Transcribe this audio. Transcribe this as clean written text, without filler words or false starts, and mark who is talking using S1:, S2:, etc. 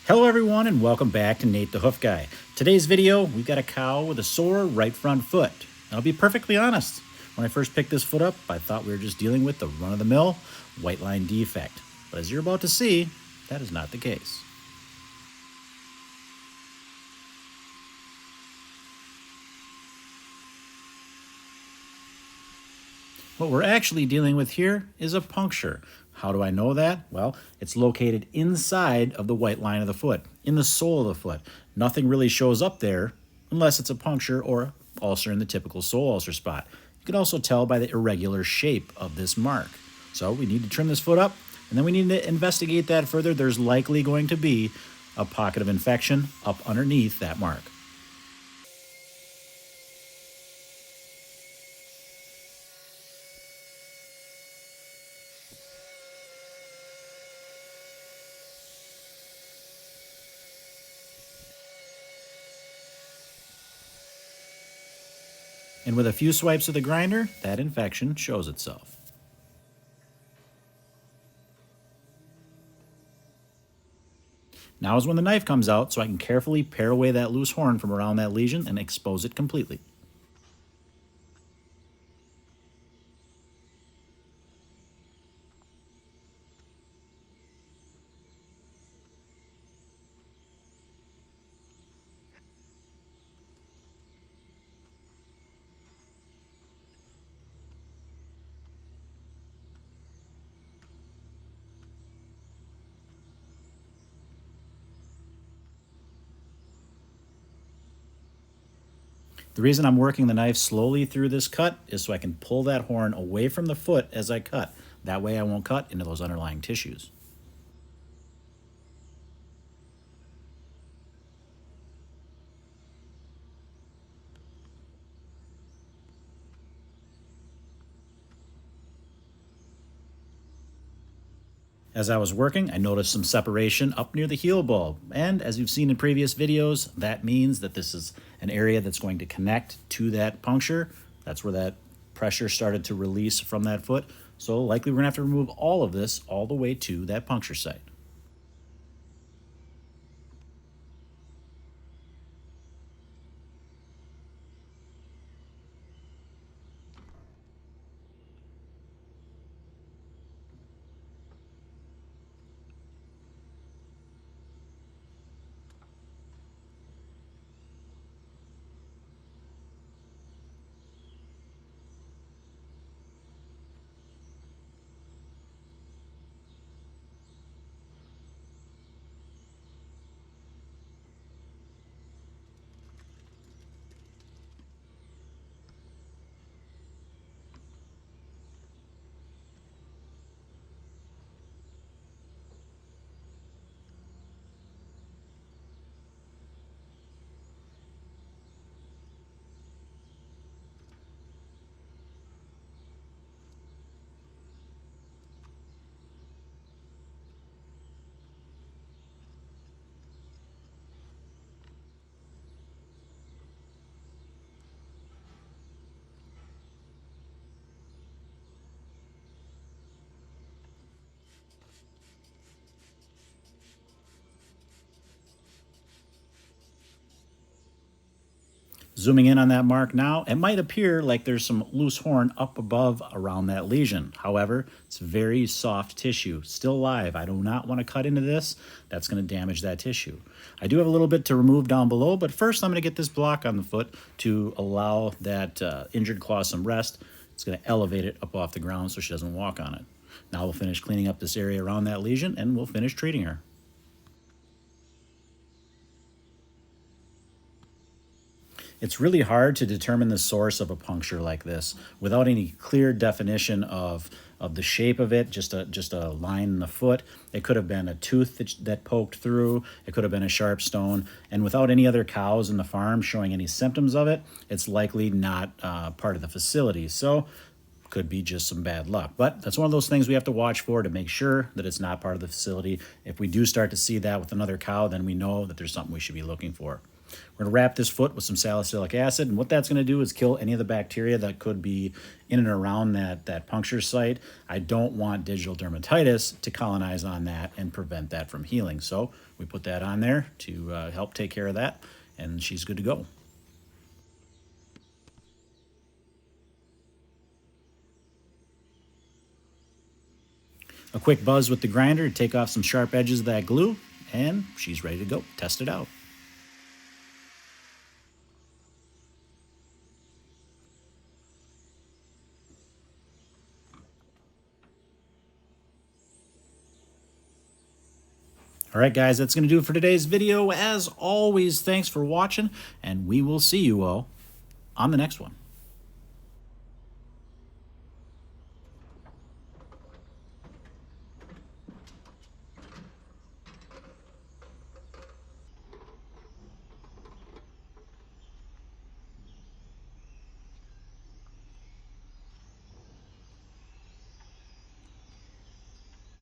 S1: Hello everyone and welcome back to Nate the Hoof Guy. Today's video, we've got a cow with a sore right front foot. And I'll be perfectly honest, when I first picked this foot up, I thought we were just dealing with the run-of-the-mill white line defect. But as you're about to see, that is not the case. What we're actually dealing with here is a puncture. How do I know that? Well, it's located inside of the white line of the foot, in the sole of the foot. Nothing really shows up there unless it's a puncture or ulcer in the typical sole ulcer spot. You can also tell by the irregular shape of this mark. So we need to trim this foot up, and then we need to investigate that further. There's likely going to be a pocket of infection up underneath that mark. And with a few swipes of the grinder, that infection shows itself. Now is when the knife comes out so I can carefully pare away that loose horn from around that lesion and expose it completely. The reason I'm working the knife slowly through this cut is so I can pull that horn away from the foot as I cut. That way I won't cut into those underlying tissues. As I was working, I noticed some separation up near the heel bulb, and as you've seen in previous videos, that means that this is an area that's going to connect to that puncture. That's where that pressure started to release from that foot, so likely we're going to have to remove all of this all the way to that puncture site. Zooming in on that mark now, it might appear like there's some loose horn up above around that lesion. However, it's very soft tissue, still live. I do not want to cut into this. That's going to damage that tissue. I do have a little bit to remove down below, but first I'm going to get this block on the foot to allow that injured claw some rest. It's going to elevate it up off the ground so she doesn't walk on it. Now we'll finish cleaning up this area around that lesion and we'll finish treating her. It's really hard to determine the source of a puncture like this without any clear definition of the shape of it, just a line in the foot. It could have been a tooth that poked through. It could have been a sharp stone. And without any other cows in the farm showing any symptoms of it, it's likely not part of the facility. So could be just some bad luck. But that's one of those things we have to watch for to make sure that it's not part of the facility. If we do start to see that with another cow, then we know that there's something we should be looking for. We're going to wrap this foot with some salicylic acid, and what that's going to do is kill any of the bacteria that could be in and around that puncture site. I don't want digital dermatitis to colonize on that and prevent that from healing. So we put that on there to help take care of that, and she's good to go. A quick buzz with the grinder to take off some sharp edges of that glue, and she's ready to go. Test it out. All right, guys, that's going to do it for today's video. As always, thanks for watching, and we will see you all on the next one.